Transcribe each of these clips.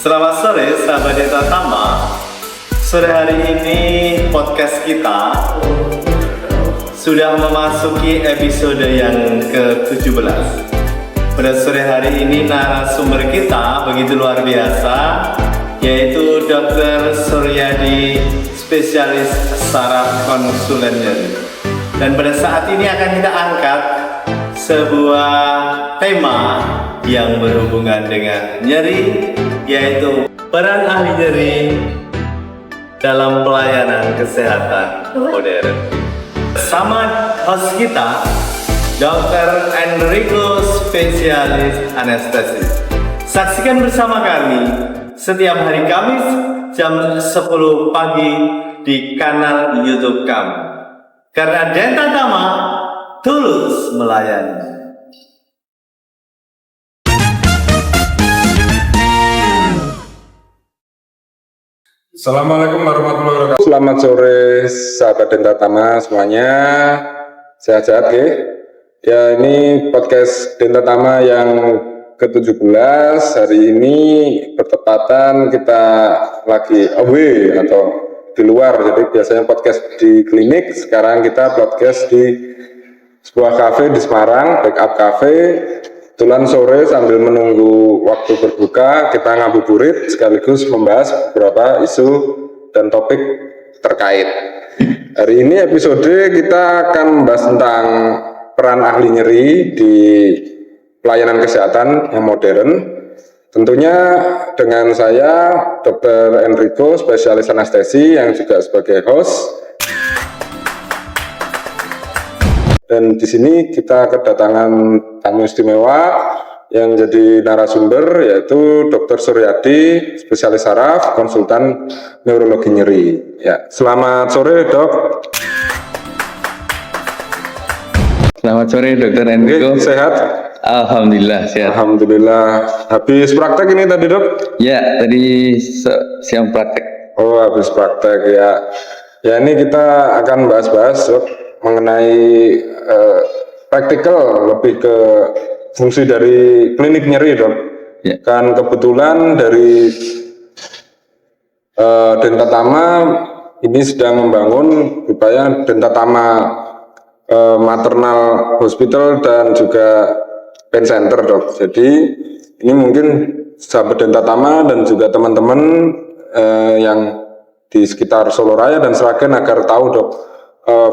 Selamat sore sahabat Deta Tama. Sore hari ini podcast kita sudah memasuki episode yang ke-17. Pada sore hari ini narasumber kita begitu luar biasa, yaitu Dr. Suryadi, spesialis saraf konsulen nyeri. Dan pada saat ini akan kita angkat sebuah tema yang berhubungan dengan nyeri, yaitu peran ahli nyeri dalam pelayanan kesehatan modern. Bersama host kita, Dr. Enrico, spesialis anestesi. Saksikan bersama kami setiap hari Kamis jam 10 pagi di kanal YouTube kami. Karena Denta Tama tulus melayani. Assalamualaikum warahmatullahi wabarakatuh. Selamat sore sahabat Denta Tama semuanya. Sehat-sehat ya. Ya, ini podcast Denta Tama yang ke-17. Hari ini bertepatan kita lagi away atau di luar. Jadi biasanya podcast di klinik, sekarang kita podcast di sebuah kafe di Semarang, Backup Cafe. Kebetulan sore sambil menunggu waktu berbuka, kita ngabuburit sekaligus membahas beberapa isu dan topik terkait. Hari ini episode kita akan membahas tentang peran ahli nyeri di pelayanan kesehatan yang modern. Tentunya dengan saya, Dr. Enrico, spesialis anestesi yang juga sebagai host. Dan di sini kita kedatangan tamu istimewa yang jadi narasumber, yaitu Dr. Suryadi, spesialis saraf, konsultan neurologi nyeri. Ya, selamat sore Dok. Selamat sore Dr. Enrico. Sehat? Alhamdulillah sehat. Alhamdulillah. Habis praktek ini tadi Dok? Ya, tadi siang praktek. Oh, habis praktek ya. Ya, ini kita akan bahas-bahas Dok mengenai praktikal, lebih ke fungsi dari klinik nyeri Dok. Ya. Kan kebetulan dari Denta Tama ini sedang membangun upaya Denta Tama Maternal Hospital dan juga Pain Center Dok. Jadi ini mungkin sahabat Denta Tama dan juga teman-teman yang di sekitar Solo Raya dan Sragen agar tahu Dok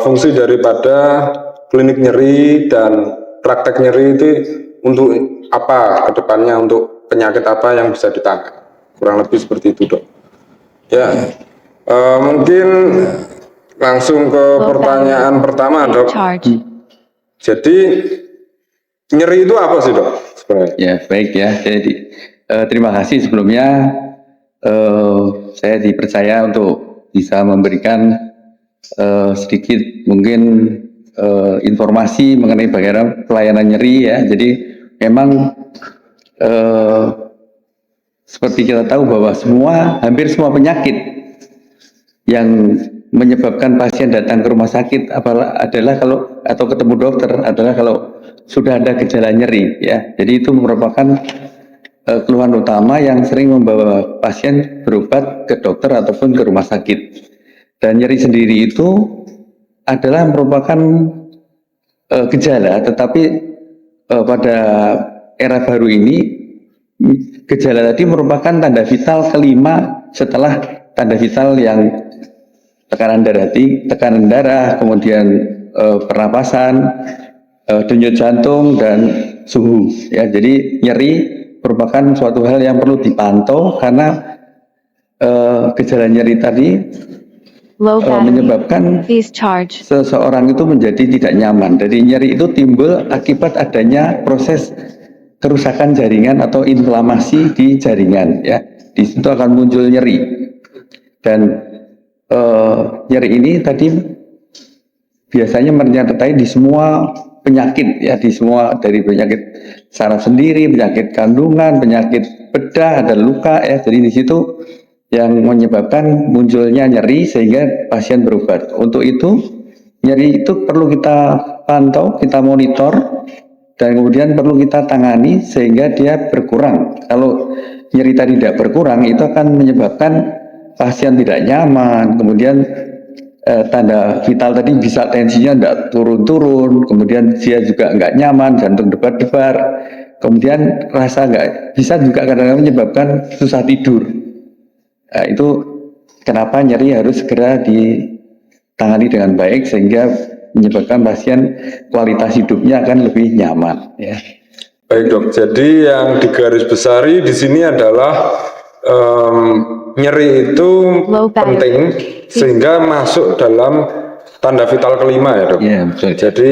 fungsi daripada klinik nyeri dan praktek nyeri itu untuk apa ke depannya, untuk penyakit apa yang bisa ditangani. Kurang lebih seperti itu Dok. Ya, mungkin langsung ke pertanyaan pertama Dok. Jadi nyeri itu apa sih Dok sebenarnya? Ya, baik ya. Jadi terima kasih sebelumnya saya dipercaya untuk bisa memberikan sedikit mungkin informasi mengenai bagaimana pelayanan nyeri ya. Jadi memang seperti kita tahu bahwa hampir semua penyakit yang menyebabkan pasien datang ke rumah sakit adalah atau ketemu dokter adalah kalau sudah ada gejala nyeri ya. Jadi itu merupakan keluhan utama yang sering membawa pasien berobat ke dokter ataupun ke rumah sakit. Dan nyeri sendiri itu adalah merupakan gejala, tetapi pada era baru ini gejala tadi merupakan tanda vital kelima setelah tanda vital yang tekanan darah, kemudian pernapasan, denyut jantung dan suhu. Ya, jadi nyeri merupakan suatu hal yang perlu dipantau karena gejala nyeri tadi menyebabkan seseorang itu menjadi tidak nyaman. Jadi nyeri itu timbul akibat adanya proses kerusakan jaringan atau inflamasi di jaringan ya. Di situ akan muncul nyeri. Dan nyeri ini tadi biasanya menyertai di semua penyakit ya, dari penyakit saraf sendiri, penyakit kandungan, penyakit bedah, ada luka ya. Jadi di situ yang menyebabkan munculnya nyeri sehingga pasien berobat. Untuk itu nyeri itu perlu kita pantau, kita monitor, dan kemudian perlu kita tangani sehingga dia berkurang. Kalau nyeri tadi tidak berkurang, itu akan menyebabkan pasien tidak nyaman, kemudian tanda vital tadi bisa tensinya tidak turun-turun, kemudian dia juga nggak nyaman, jantung debar-debar, kemudian rasa nggak bisa juga kadang-kadang menyebabkan susah tidur. Nah, itu kenapa nyeri harus segera ditangani dengan baik sehingga menyebabkan pasien kualitas hidupnya akan lebih nyaman. Ya. Baik dok, jadi yang digarisbesari di sini adalah nyeri itu penting sehingga masuk dalam tanda vital kelima ya dok. Ya, betul. Jadi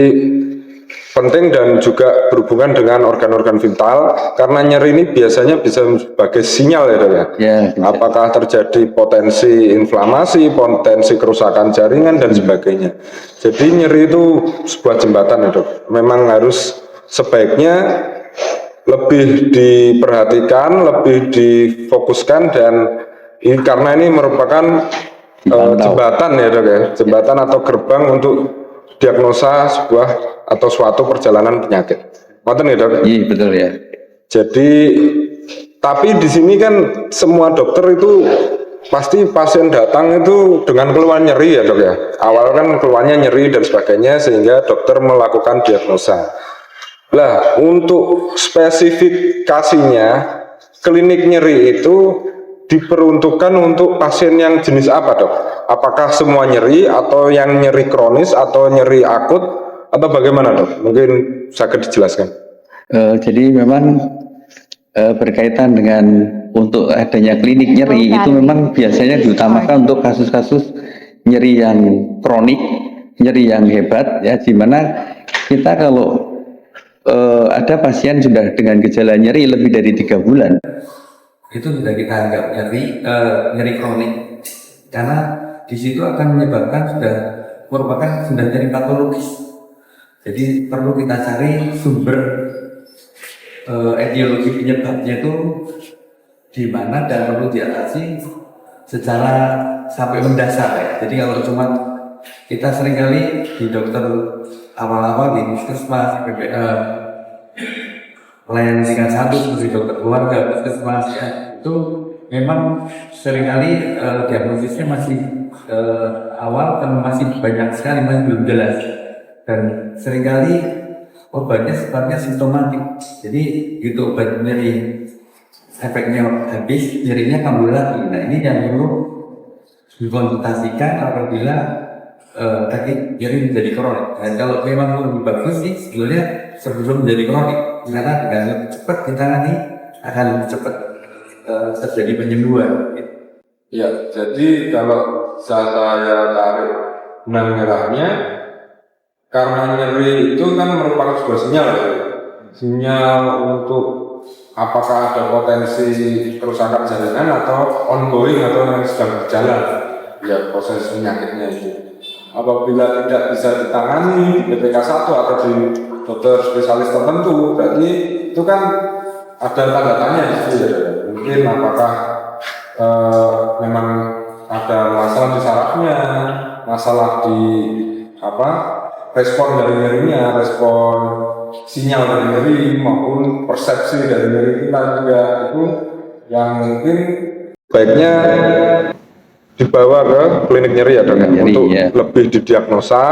penting dan juga berhubungan dengan organ-organ vital karena nyeri ini biasanya bisa sebagai sinyal ya dok ya. Ya, apakah terjadi potensi inflamasi, potensi kerusakan jaringan dan sebagainya. Jadi nyeri itu sebuah jembatan ya dok. Memang harus sebaiknya lebih diperhatikan, lebih difokuskan dan ini karena ini merupakan jembatan ya dok ya, jembatan atau gerbang untuk diagnosa sebuah atau suatu perjalanan penyakit. Ngoten ya dok? Iya betul ya. Jadi tapi di sini kan semua dokter itu pasti pasien datang itu dengan keluhan nyeri ya dok ya. Awal kan keluhannya nyeri dan sebagainya sehingga dokter melakukan diagnosa. Lah untuk spesifikasinya klinik nyeri itu diperuntukkan untuk pasien yang jenis apa dok? Apakah semua nyeri atau yang nyeri kronis atau nyeri akut atau bagaimana dok? Mungkin bisa dijelaskan. Jadi memang berkaitan dengan untuk adanya klinik nyeri itu memang biasanya diutamakan untuk kasus-kasus nyeri yang kronik, nyeri yang hebat ya, di mana kita kalau ada pasien sudah dengan gejala nyeri lebih dari 3 bulan itu sudah kita anggap nyeri kronik karena di situ akan menyebabkan merupakan nyeri patologis. Jadi perlu kita cari sumber etiologi penyebabnya itu di mana dan perlu diatasi secara sampai mendasar ya. Jadi kalau cuma kita seringkali di dokter awal-awal di puskesmas, pelayanan tingkat 1 seperti dokter keluarga, puskesmas ya, itu memang seringkali diagnosisnya masih awal dan masih banyak sekali masih belum jelas dan seringkali obatnya sifatnya simptomatik. Jadi gitu obat nyeri efeknya habis, nyerinya kambuh lagi. Nah ini yang perlu dikonsultasikan apabila kaki nyeri menjadi kronik. Dan kalau memang lebih bagus sih sebetulnya sebelum menjadi kronik, karena dengan cepat ditangani akan lebih cepat terjadi penyembuhan. Ya, jadi kalau saya tarik benang merahnya, karena nyeri itu kan merupakan sebuah sinyal ya. Sinyal untuk apakah ada potensi kerusakan jaringan atau ongoing atau yang sedang berjalan ya proses penyakitnya itu. Apabila tidak bisa ditangani di BPK 1 atau di dokter spesialis tertentu, berarti itu kan ada tanda tanya di situ ya. Mungkin apakah memang ada masalah di sarafnya, masalah di respon dari nyerinya, respon sinyal dari nyeri maupun persepsi dari nyeri kita juga itu yang mungkin baiknya dibawa ke klinik nyeri ya dok untuk lebih didiagnosa,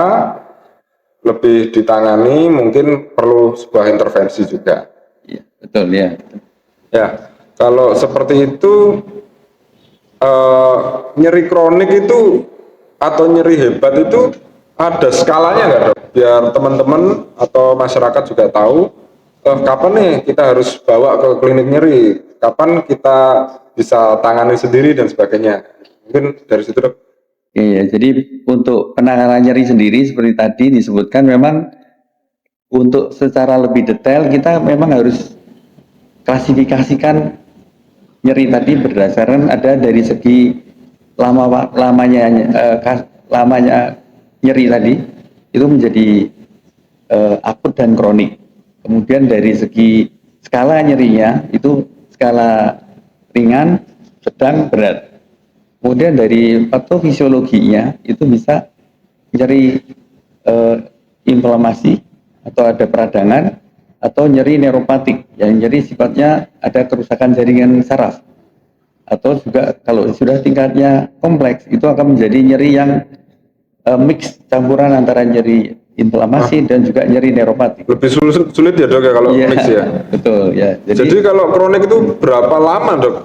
lebih ditangani, mungkin perlu sebuah intervensi juga. Iya betul ya. Ya kalau seperti itu nyeri kronik itu atau nyeri hebat itu ada skalanya nggak dok? Biar teman-teman atau masyarakat juga tahu kapan nih kita harus bawa ke klinik nyeri, kapan kita bisa tangani sendiri dan sebagainya. Mungkin dari situ dok. Iya, jadi untuk penanganan nyeri sendiri seperti tadi disebutkan memang untuk secara lebih detail kita memang harus klasifikasikan nyeri tadi berdasarkan ada dari segi lamanya nyeri tadi itu menjadi akut dan kronik. Kemudian dari segi skala nyerinya itu skala ringan, sedang, berat. Kemudian dari patofisiologinya itu bisa nyeri inflamasi atau ada peradangan atau nyeri neuropatik. Yang nyeri sifatnya ada kerusakan jaringan saraf. Atau juga kalau sudah tingkatnya kompleks, itu akan menjadi nyeri yang mix, campuran antara nyeri inflamasi dan juga nyeri neuropati. Lebih sulit ya dok ya kalau Iya, mix ya. betul ya. Jadi kalau kronik itu berapa lama dok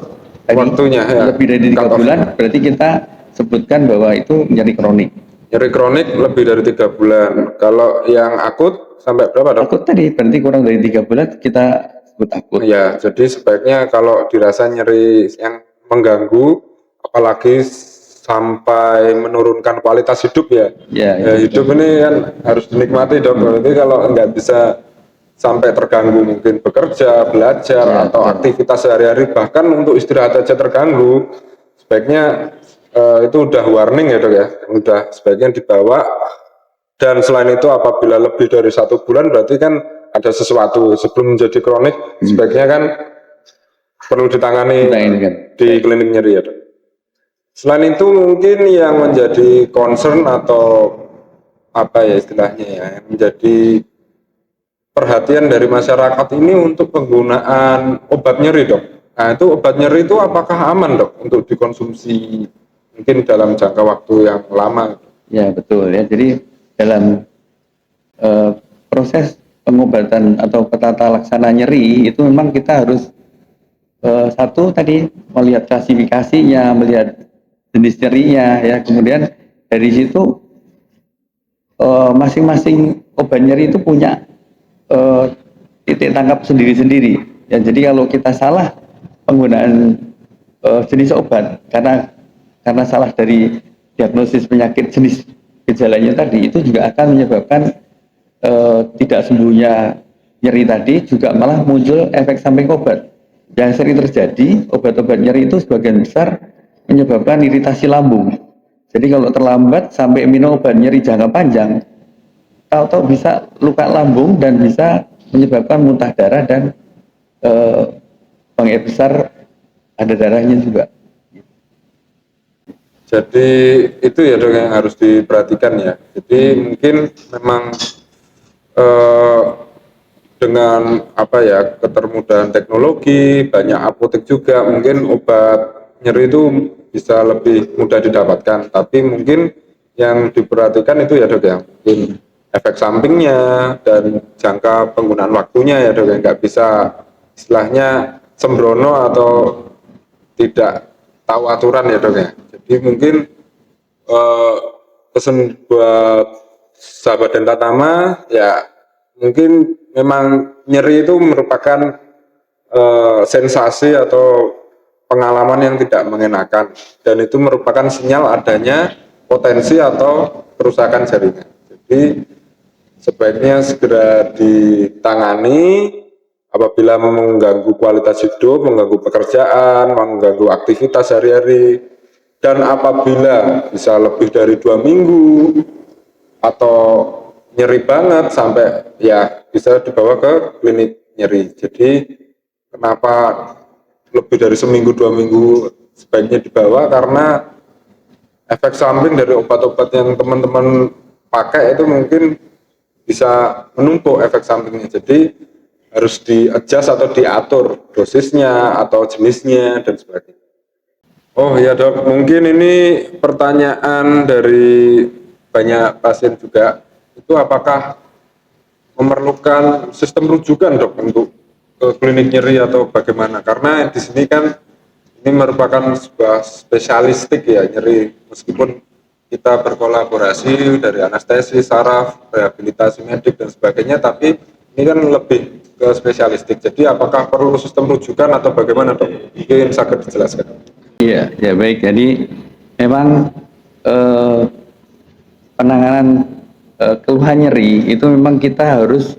tadi waktunya ya? lebih dari 3 Cut off. bulan, berarti kita sebutkan bahwa itu nyeri kronik. Nyeri kronik lebih dari 3 bulan. Kalau yang akut sampai berapa dok? Akut tadi berarti kurang dari 3 bulan kita sebut akut. Ya, jadi sebaiknya kalau dirasa nyeri yang mengganggu, apalagi sampai menurunkan kualitas hidup ya. Ya, Hidup ini kan harus dinikmati dok. Berarti kalau nggak bisa sampai terganggu mungkin bekerja, belajar, Ya, atau aktivitas sehari-hari, bahkan untuk istirahat aja terganggu, sebaiknya itu udah warning ya dok ya, udah sebaiknya dibawa. Dan selain itu apabila lebih dari 1 bulan berarti kan ada sesuatu. Sebelum menjadi kronik sebaiknya kan perlu ditangani kan. di klinik nyeri ya dok. Selain itu mungkin yang menjadi concern atau apa ya istilahnya ya, yang menjadi perhatian dari masyarakat ini untuk penggunaan obat nyeri dok. Nah itu obat nyeri itu apakah aman dok untuk dikonsumsi mungkin dalam jangka waktu yang lama? Ya betul ya. Jadi dalam proses pengobatan atau petata laksana nyeri itu memang kita harus satu tadi melihat klasifikasinya, melihat jenis nyerinya ya. Kemudian dari situ masing-masing obat nyeri itu punya titik tangkap sendiri-sendiri. Ya, jadi kalau kita salah penggunaan jenis obat karena salah dari diagnosis penyakit jenis gejalanya tadi, itu juga akan menyebabkan tidak sembuhnya nyeri tadi, juga malah muncul efek samping obat. Yang sering terjadi, obat-obat nyeri itu sebagian besar menyebabkan iritasi lambung. Jadi kalau terlambat sampai minum obat nyeri jangka panjang, tahu-tahu bisa luka lambung dan bisa menyebabkan muntah darah dan buang air besar, ada darahnya juga. Jadi itu ya dok yang harus diperhatikan ya. Jadi mungkin memang dengan apa ya, ketermudahan teknologi, banyak apotek juga, mungkin obat nyeri itu bisa lebih mudah didapatkan. Tapi mungkin yang diperhatikan itu ya dok ya, mungkin efek sampingnya dan jangka penggunaan waktunya ya dok ya, nggak bisa istilahnya sembrono atau tidak tahu aturan ya dok ya. Jadi mungkin pesan buat sahabat Dentatama ya, mungkin memang nyeri itu merupakan sensasi atau pengalaman yang tidak mengenakan, dan itu merupakan sinyal adanya potensi atau kerusakan jaringan. Jadi sebaiknya segera ditangani apabila mengganggu kualitas hidup, mengganggu pekerjaan, mengganggu aktivitas sehari-hari, dan apabila bisa lebih dari 2 minggu atau nyeri banget sampai ya bisa dibawa ke klinik nyeri. Jadi kenapa lebih dari seminggu 2 minggu sebaiknya dibawa, karena efek samping dari obat-obat yang teman-teman pakai itu mungkin bisa menumpuk efek sampingnya. Jadi harus di-adjust atau diatur dosisnya atau jenisnya dan sebagainya. Oh ya dok, mungkin ini pertanyaan dari banyak pasien juga, itu apakah memerlukan sistem rujukan dok untuk ke klinik nyeri atau bagaimana? Karena di sini kan ini merupakan sebuah spesialistik ya nyeri, meskipun kita berkolaborasi dari anestesi, saraf, rehabilitasi medik dan sebagainya, tapi ini kan lebih ke spesialistik. Jadi apakah perlu sistem rujukan atau bagaimana dok? Mungkin sangat dijelaskan. Iya, ya baik. Jadi memang penanganan keluhan nyeri itu memang kita harus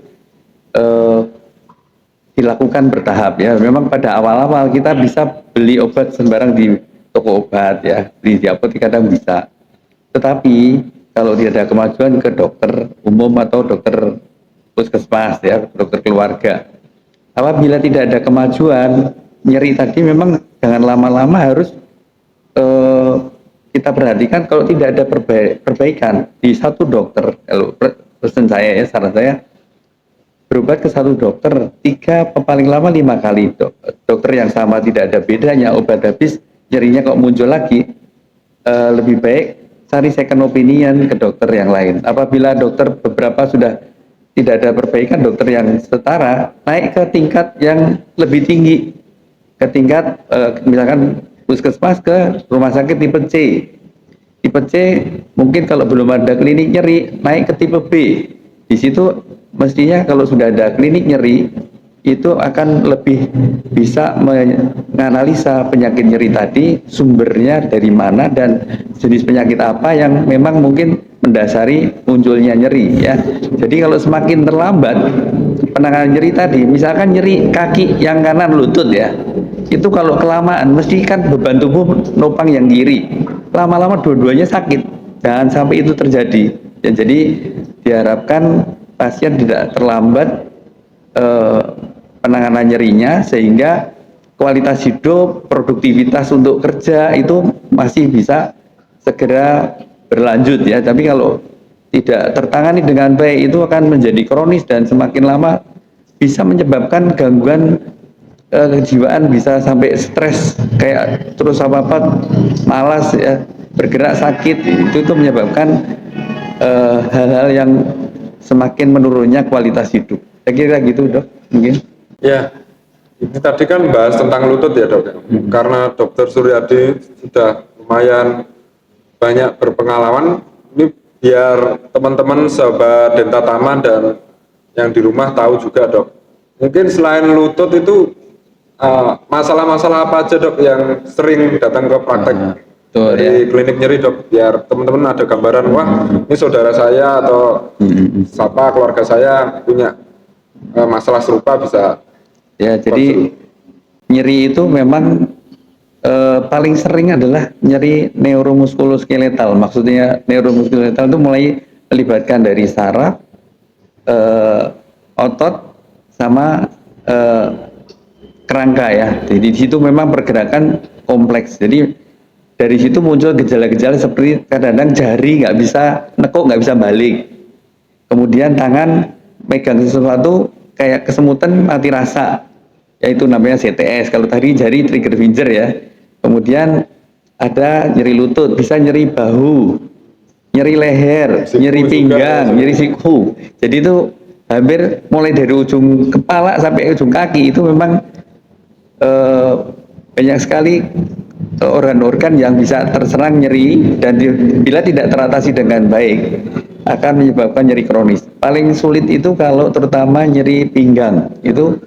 dilakukan bertahap ya. Memang pada awal-awal kita bisa beli obat sembarang di toko obat ya, beli di apotek kadang bisa. Tetapi kalau tidak ada kemajuan ke dokter umum atau dokter puskesmas ya, dokter keluarga. Apabila tidak ada kemajuan nyeri tadi, memang jangan lama-lama harus kita perhatikan kalau tidak ada perbaikan di satu dokter. Kalau pesan saya ya, saran saya, berobat ke satu dokter 3 paling lama 5 kali, dokter yang sama tidak ada bedanya, obat habis nyerinya kok muncul lagi, lebih baik cari second opinion ke dokter yang lain. Apabila dokter beberapa sudah tidak ada perbaikan, dokter yang setara naik ke tingkat yang lebih tinggi, ke tingkat misalkan puskesmas ke rumah sakit tipe C. Tipe C mungkin kalau belum ada klinik nyeri naik ke tipe B. Di situ mestinya kalau sudah ada klinik nyeri itu akan lebih bisa menganalisa penyakit nyeri tadi, sumbernya dari mana dan jenis penyakit apa yang memang mungkin mendasari munculnya nyeri ya. Jadi kalau semakin terlambat penanganan nyeri tadi, misalkan nyeri kaki yang kanan lutut ya, itu kalau kelamaan mesti kan beban tubuh nopang yang kiri, lama-lama dua-duanya sakit. Jangan sampai itu terjadi ya. Jadi diharapkan pasien tidak terlambat penanganan nyerinya, sehingga kualitas hidup, produktivitas untuk kerja itu masih bisa segera berlanjut ya. Tapi kalau tidak tertangani dengan baik itu akan menjadi kronis dan semakin lama bisa menyebabkan gangguan kejiwaan, bisa sampai stres kayak terus apa-apa malas ya, bergerak sakit, itu menyebabkan hal-hal yang semakin menurunnya kualitas hidup. Saya kira gitu dok mungkin. Ya, ini tadi kan bahas tentang lutut ya dok. Karena dokter Suryadi sudah lumayan banyak berpengalaman, ini biar teman-teman sahabat Dentatama dan yang di rumah tahu juga dok. Mungkin selain lutut itu masalah-masalah apa aja dok yang sering datang ke praktek di klinik nyeri dok, biar teman-teman ada gambaran, wah ini saudara saya atau siapa keluarga saya punya masalah serupa bisa. Ya, jadi nyeri itu memang paling sering adalah nyeri neuromuskuloskeletal. Maksudnya neuromuskuloskeletal itu mulai melibatkan dari saraf, otot, sama kerangka ya. Jadi di situ memang pergerakan kompleks. Jadi dari situ muncul gejala-gejala seperti kadang-kadang jari nggak bisa nekuk, nggak bisa balik. Kemudian tangan megang sesuatu kayak kesemutan mati rasa, yaitu namanya CTS. Kalau tadi jari trigger finger ya. Kemudian ada nyeri lutut, bisa nyeri bahu, nyeri leher, siku nyeri pinggang, nyeri siku. Jadi itu hampir mulai dari ujung kepala sampai ujung kaki itu memang banyak sekali organ-organ yang bisa terserang nyeri, dan bila tidak teratasi dengan baik akan menyebabkan nyeri kronis. Paling sulit itu kalau terutama nyeri pinggang, itu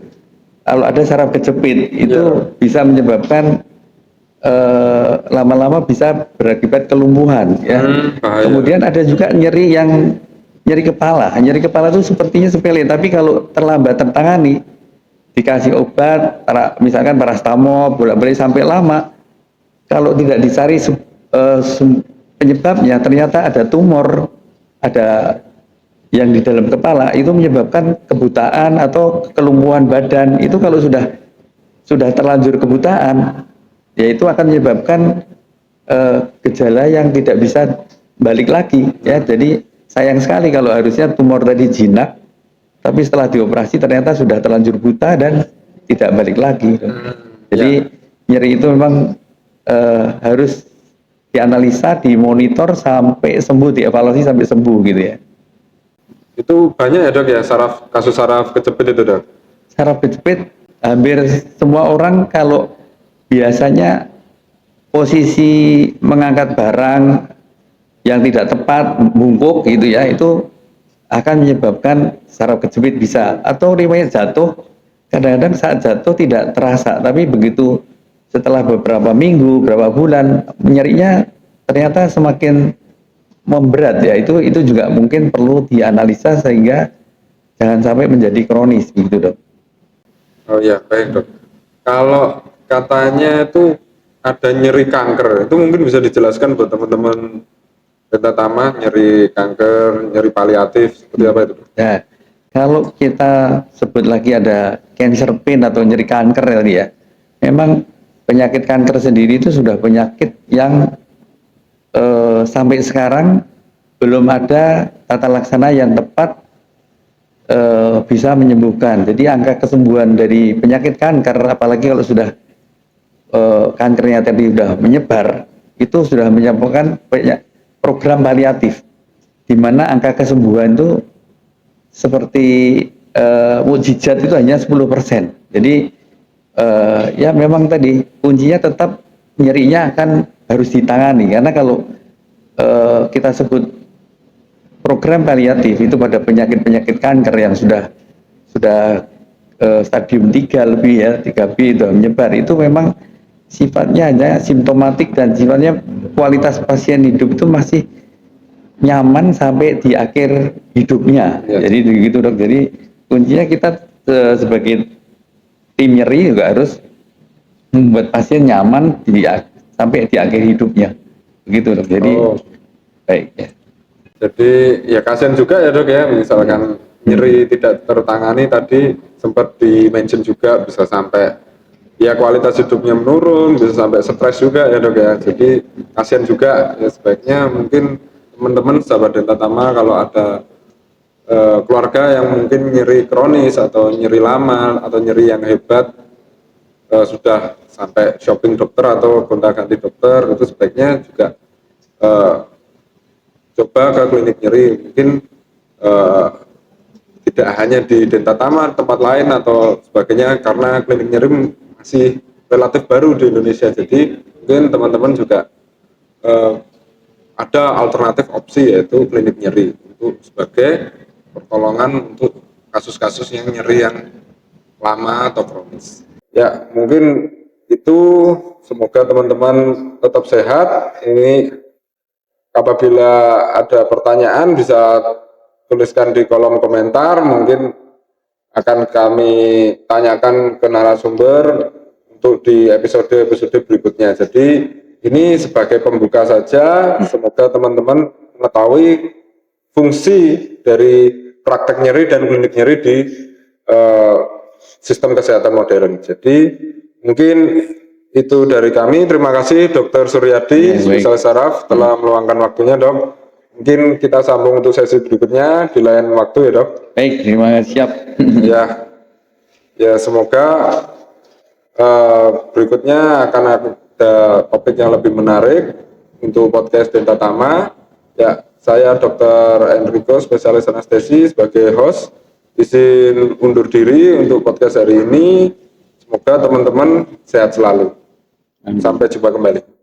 kalau ada saraf kejepit itu bisa menyebabkan lama-lama bisa berakibat kelumpuhan ya. Kemudian ada juga nyeri yang nyeri kepala. Nyeri kepala itu sepertinya sepele, tapi kalau terlambat tertangani, dikasih obat misalkan paracetamol bolak-balik sampai lama, kalau tidak dicari penyebabnya ternyata ada tumor, ada yang di dalam kepala, itu menyebabkan kebutaan atau kelumpuhan badan. Itu kalau sudah terlanjur kebutaan, ya itu akan menyebabkan gejala yang tidak bisa balik lagi ya. Jadi sayang sekali kalau harusnya tumor tadi jinak, tapi setelah dioperasi ternyata sudah terlanjur buta dan tidak balik lagi. Jadi nyeri itu memang harus dianalisa, dimonitor sampai sembuh, dievaluasi sampai sembuh gitu ya. Itu banyak ya dok ya kasus saraf kejepit itu dok? Saraf kejepit hampir semua orang kalau biasanya posisi mengangkat barang yang tidak tepat, bungkuk gitu ya, itu akan menyebabkan saraf kejepit bisa. Atau riwayat jatuh, kadang-kadang saat jatuh tidak terasa, tapi begitu setelah beberapa minggu, beberapa bulan, nyerinya ternyata semakin memberat ya. Itu juga mungkin perlu dianalisa sehingga jangan sampai menjadi kronis gitu dok. Oh ya, baik dok. Kalau katanya itu ada nyeri kanker, itu mungkin bisa dijelaskan buat teman-teman Dentatama, nyeri kanker, nyeri paliatif, seperti apa itu? Ya, kalau kita sebut lagi ada cancer pain atau nyeri kanker tadi ya, memang penyakit kanker sendiri itu sudah penyakit yang sampai sekarang belum ada tata laksana yang tepat bisa menyembuhkan. Jadi angka kesembuhan dari penyakit kanker, apalagi kalau sudah kankernya tadi sudah menyebar, itu sudah menyampaikan program paliatif, di mana angka kesembuhan itu seperti mukjizat itu hanya 10%. Jadi ya memang tadi kuncinya tetap nyerinya akan harus ditangani, karena kalau kita sebut program paliatif itu pada penyakit-penyakit kanker yang sudah stadium 3 lebih ya, 3B itu menyebar, itu memang sifatnya hanya simptomatik dan sifatnya kualitas pasien hidup itu masih nyaman sampai di akhir hidupnya. Ya. Jadi begitu dok. Jadi kuncinya kita sebagai tim nyeri juga harus membuat pasien nyaman sampai di akhir hidupnya. Begitu dok. Jadi baik ya. Jadi ya kasihan juga ya dok ya, misalkan nyeri tidak tertangani tadi sempat di-mention juga bisa sampai ya kualitas hidupnya menurun, bisa sampai stres juga ya dok ya. Jadi kasihan juga ya, sebaiknya mungkin teman-teman sahabat Dentatama kalau ada keluarga yang mungkin nyeri kronis atau nyeri lama atau nyeri yang hebat, sudah sampai shopping dokter atau gonta-ganti dokter, itu sebaiknya juga coba ke klinik nyeri. Mungkin tidak hanya di Dentatama, tempat lain atau sebagainya, karena klinik nyeri masih relatif baru di Indonesia. Jadi mungkin teman-teman juga ada alternatif opsi, yaitu klinik nyeri untuk sebagai pertolongan untuk kasus-kasus yang nyeri yang lama atau kronis. Ya mungkin itu, semoga teman-teman tetap sehat. Ini apabila ada pertanyaan bisa tuliskan di kolom komentar, mungkin akan kami tanyakan ke narasumber untuk di episode berikutnya. Jadi ini sebagai pembuka saja, semoga teman-teman mengetahui fungsi dari praktek nyeri dan klinik nyeri di sistem kesehatan modern. Jadi mungkin itu dari kami. Terima kasih Dr. Suryadi Spesialis Saraf telah meluangkan waktunya dok. Mungkin kita sambung untuk sesi berikutnya di lain waktu ya dok. Baik, terima kasih, siap. Ya semoga berikutnya akan ada topik yang lebih menarik untuk podcast Dentatama. Ya, saya Dr. Enrico, spesialis anestesi sebagai host. Izin undur diri untuk podcast hari ini. Semoga teman-teman sehat selalu. Sampai jumpa kembali.